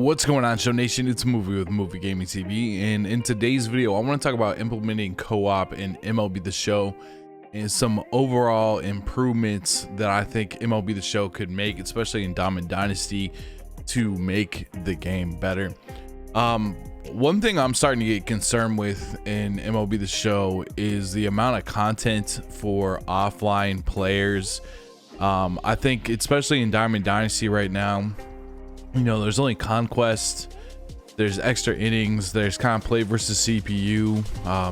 What's going on, Show Nation? It's Movie with Movie Gaming TV, and in today's video I want to talk about implementing co-op in MLB The Show and some overall improvements that I think MLB The Show could make, especially in Dynasty, to make the game better. One thing I'm starting to get concerned with in MLB The Show is the amount of content for offline players. I think especially in Dynasty right now, you know, there's only conquest, there's extra innings, there's kind of play versus CPU.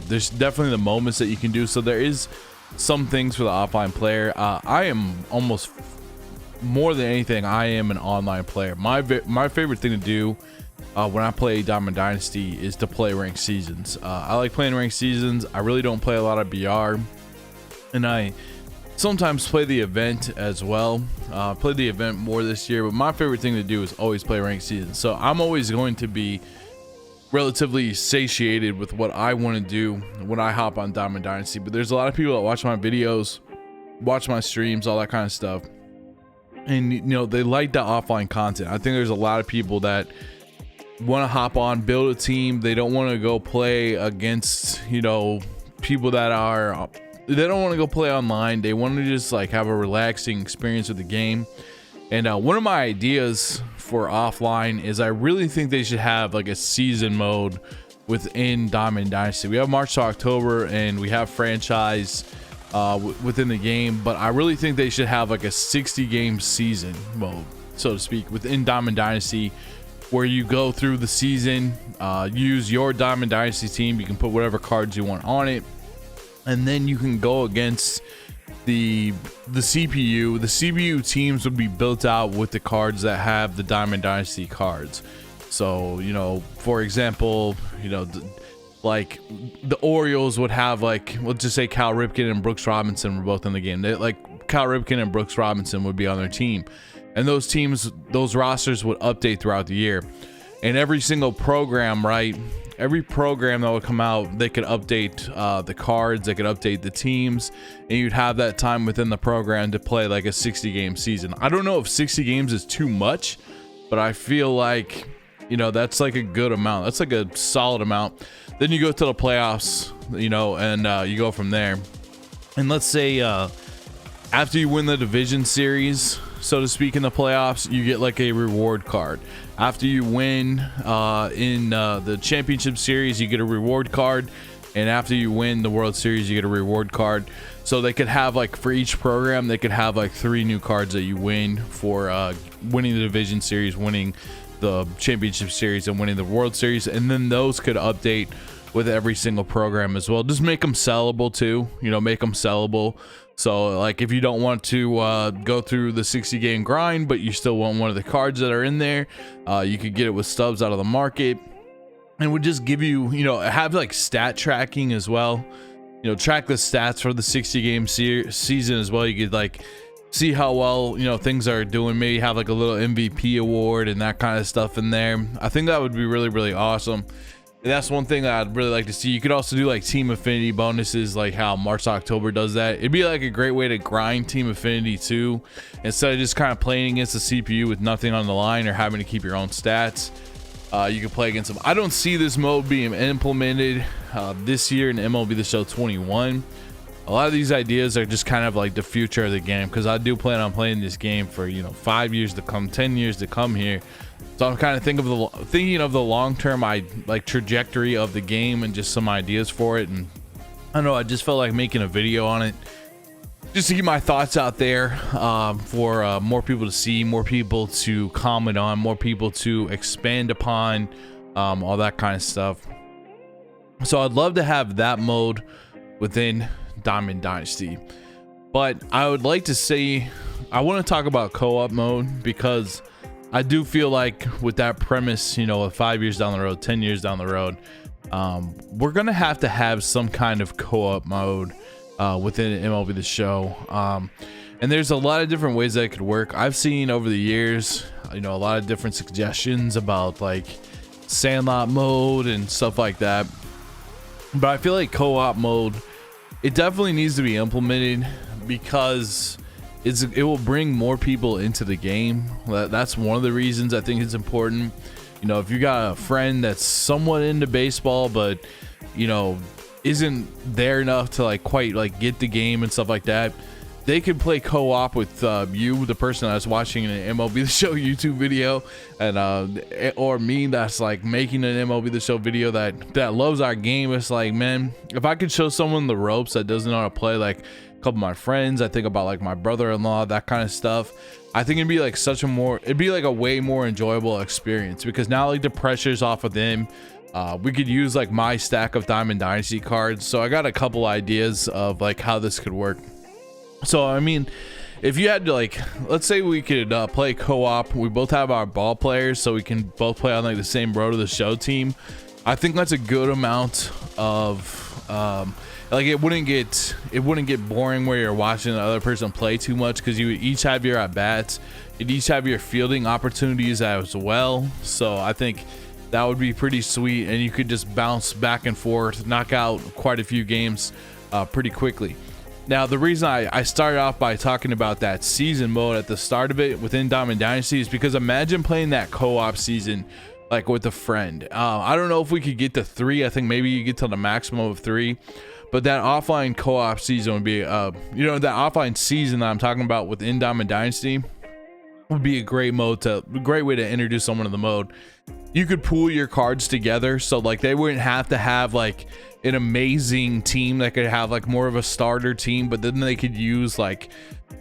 There's definitely the moments that you can do, so there is some things for the offline player. I am almost, more than anything, I am an online player. My favorite thing to do when I play Dynasty is to play ranked seasons. I like playing ranked seasons. I really don't play a lot of BR, and I sometimes play the event as well. Play the event more this year, but my favorite thing to do is always play ranked seasons. So I'm always going to be relatively satiated with what I want to do when I hop on Dynasty. But there's a lot of people that watch my videos, watch my streams, all that kind of stuff, and you know, they like the offline content. I think there's a lot of people that want to hop on, build a team. They don't want to go play against, you know, people that are, they don't want to go play online. They want to just like have a relaxing experience with the game. And one of my ideas for offline is I really think they should have like a season mode within Dynasty. We have March to October and we have franchise within the game, but I really think they should have like a 60 game season mode, so to speak, within Dynasty, where you go through the season, use your Dynasty team. You can put whatever cards you want on it, and then you can go against the CPU. The CPU teams would be built out with the cards that have the Dynasty cards. So, you know, for example, you know, like the Orioles would have, like, let's just say Cal Ripken and Brooks Robinson were both in the game. They, like, Cal Ripken and Brooks Robinson would be on their team, and those teams, those rosters would update throughout the year. And every single program, right? Every program that would come out, they could update the cards, they could update the teams, and you'd have that time within the program to play like a 60 game season. I don't know if 60 games is too much, but I feel like, you know, that's like a good amount. That's like a solid amount. Then you go to the playoffs, you know, and you go from there. And let's say after you win the division series, so to speak, in the playoffs, you get like a reward card. After you win in the championship series, you get a reward card, and after you win the World Series, you get a reward card. So they could have, like, for each program, they could have like 3 new cards that you win for winning the division series, winning the championship series, and winning the World Series. And then those could update with every single program as well. Just make them sellable too, you know, make them sellable. So like if you don't want to go through the 60 game grind, but you still want one of the cards that are in there, you could get it with stubs out of the market, and would just give you, you know, have like stat tracking as well. You know, track the stats for the 60 game season as well. You could like see how well, you know, things are doing. Maybe have like a little MVP award and that kind of stuff in there. I think that would be really, really awesome. And that's one thing that I'd really like to see. You could also do like team affinity bonuses, like how March to October does that. It'd be like a great way to grind team affinity too, instead of just kind of playing against the CPU with nothing on the line or having to keep your own stats. You can play against them. I don't see this mode being implemented this year in MLB The Show 21. A lot of these ideas are just kind of like the future of the game, because I do plan on playing this game for, you know, 5 years to come, 10 years to come here. So I'm kind of thinking of the long-term like trajectory of the game and just some ideas for it. And I don't know, I just felt like making a video on it just to get my thoughts out there for more people to see, more people to comment on, more people to expand upon, all that kind of stuff. So I'd love to have that mode within Dynasty. But I would like to say, I want to talk about co-op mode, because I do feel like with that premise, you know, 5 years down the road, 10 years down the road, we're going to have some kind of co-op mode within MLB The Show. And there's a lot of different ways that it could work. I've seen over the years, you know, a lot of different suggestions about like Sandlot mode and stuff like that. But I feel like co-op mode, it definitely needs to be implemented, because it will bring more people into the game. That's one of the reasons I think it's important. You know, if you got a friend that's somewhat into baseball, but you know, isn't there enough to like quite like get the game and stuff like that, they could play co-op with you, the person that's watching an MLB The Show YouTube video, and or me that's like making an MLB The Show video that loves our game. It's like, man, if I could show someone the ropes that doesn't know how to play, like a couple of my friends, I think about like my brother-in-law, that kind of stuff, I think it'd be like it'd be like a way more enjoyable experience, because now like the pressure's off of them. We could use like my stack of Diamond Dynasty cards. So I got a couple ideas of like how this could work. So I mean, if you had to like, let's say we could play co-op, we both have our ball players, so we can both play on like the same Road to the Show team. I think that's a good amount of like it wouldn't get boring where you're watching the other person play too much, because you each have your at bats, you each have your fielding opportunities as well. So I think that would be pretty sweet, and you could just bounce back and forth, knock out quite a few games pretty quickly. Now, the reason I started off by talking about that season mode at the start of it within Diamond Dynasty is because imagine playing that co-op season like with a friend. I don't know if we could get to 3. I think maybe you get to the maximum of 3, but that offline co-op season would be, you know, that offline season that I'm talking about within Diamond Dynasty would be a great way to introduce someone to the mode. You could pool your cards together, so like they wouldn't have to have like an amazing team that could have like more of a starter team, but then they could use like,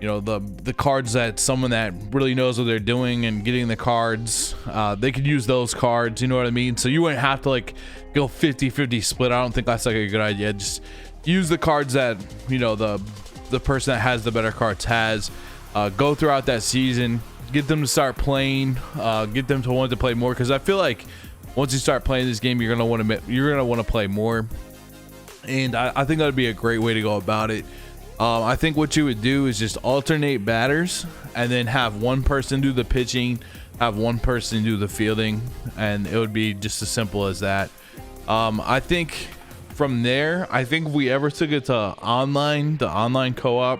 you know, the cards that someone that really knows what they're doing and getting the cards, they could use those cards, you know what I mean? So you wouldn't have to like go 50-50 split. I don't think that's like a good idea. Just use the cards that, you know, the person that has the better cards has. Go throughout that season, get them to start playing, get them to want to play more, because I feel like once you start playing this game, you're gonna want to play more, and I think that would be a great way to go about it. I think what you would do is just alternate batters, and then have one person do the pitching, have one person do the fielding, and it would be just as simple as that. I think from there, I think if we ever took it to the online co-op,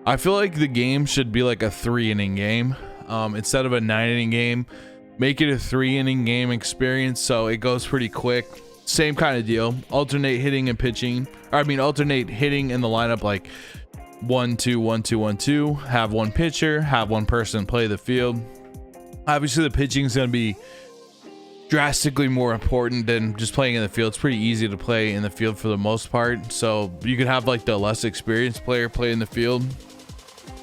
I feel like the game should be like a 3-inning game. Instead of a 9-inning game, make it a 3-inning game experience, so it goes pretty quick. Same kind of deal, alternate hitting and pitching, or I mean alternate hitting in the lineup, like 1-2 1-2 1-2, have one pitcher, have one person play the field. Obviously the pitching is going to be drastically more important than just playing in the field. It's pretty easy to play in the field for the most part, so you could have like the less experienced player play in the field,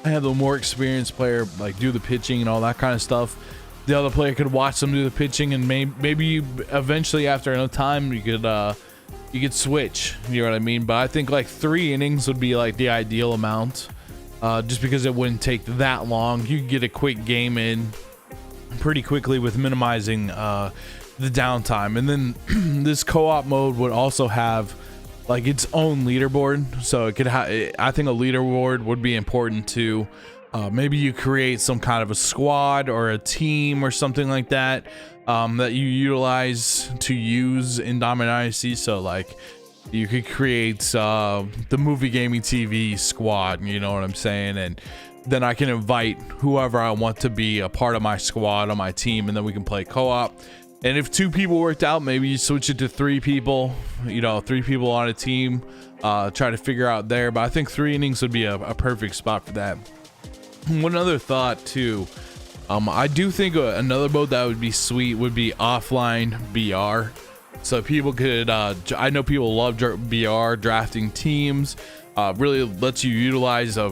have the more experienced player like do the pitching and all that kind of stuff. The other player could watch them do the pitching, and maybe eventually after enough time you could switch, you know what I mean? But I think like 3 innings would be like the ideal amount, just because it wouldn't take that long. You could get a quick game in pretty quickly with minimizing the downtime. And then this co-op mode would also have like its own leaderboard, so it could I think a leaderboard would be important too. Maybe you create some kind of a squad or a team or something like that, that you utilize to use in Diamond Dynasty. So like you could create the Movie Gaming TV squad, you know what I'm saying, and then I can invite whoever I want to be a part of my squad on my team, and then we can play co-op. And if 2 people worked out, maybe you switch it to 3 people, you know, 3 people on a team, try to figure out there. But I think 3 innings would be a perfect spot for that. One other thought too, I do think another mode that would be sweet would be offline BR. So people could, I know people love BR, drafting teams, really lets you utilize a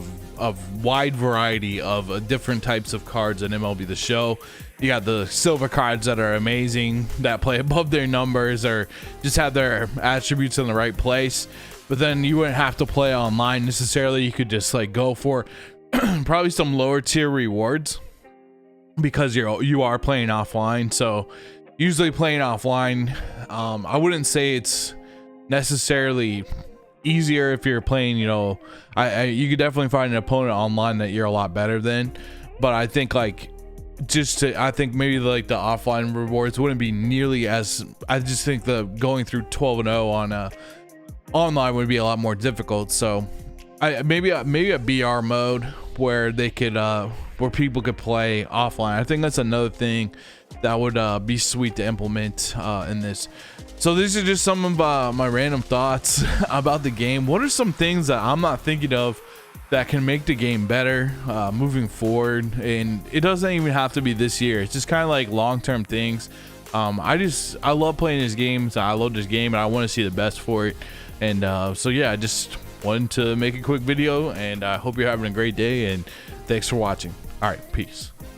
wide variety of different types of cards in MLB The Show. You got the silver cards that are amazing, that play above their numbers or just have their attributes in the right place. But then you wouldn't have to play online necessarily. You could just like go for probably some lower tier rewards, because you are playing offline. So usually playing offline, I wouldn't say it's necessarily easier if you're playing, you know, you could definitely find an opponent online that you're a lot better than, but I think like I think maybe like the offline rewards wouldn't be nearly as, I just think the going through 12-0 on online would be a lot more difficult. So maybe a BR mode where they could where people could play offline. I think that's another thing that would be sweet to implement in this. So these are just some of my random thoughts about the game. What are some things that I'm not thinking of that can make the game better moving forward? And it doesn't even have to be this year. It's just kind of like long-term things. I love playing this game. So I love this game and I want to see the best for it. And so yeah, I just wanted to make a quick video, and I hope you're having a great day, and thanks for watching. All right, peace.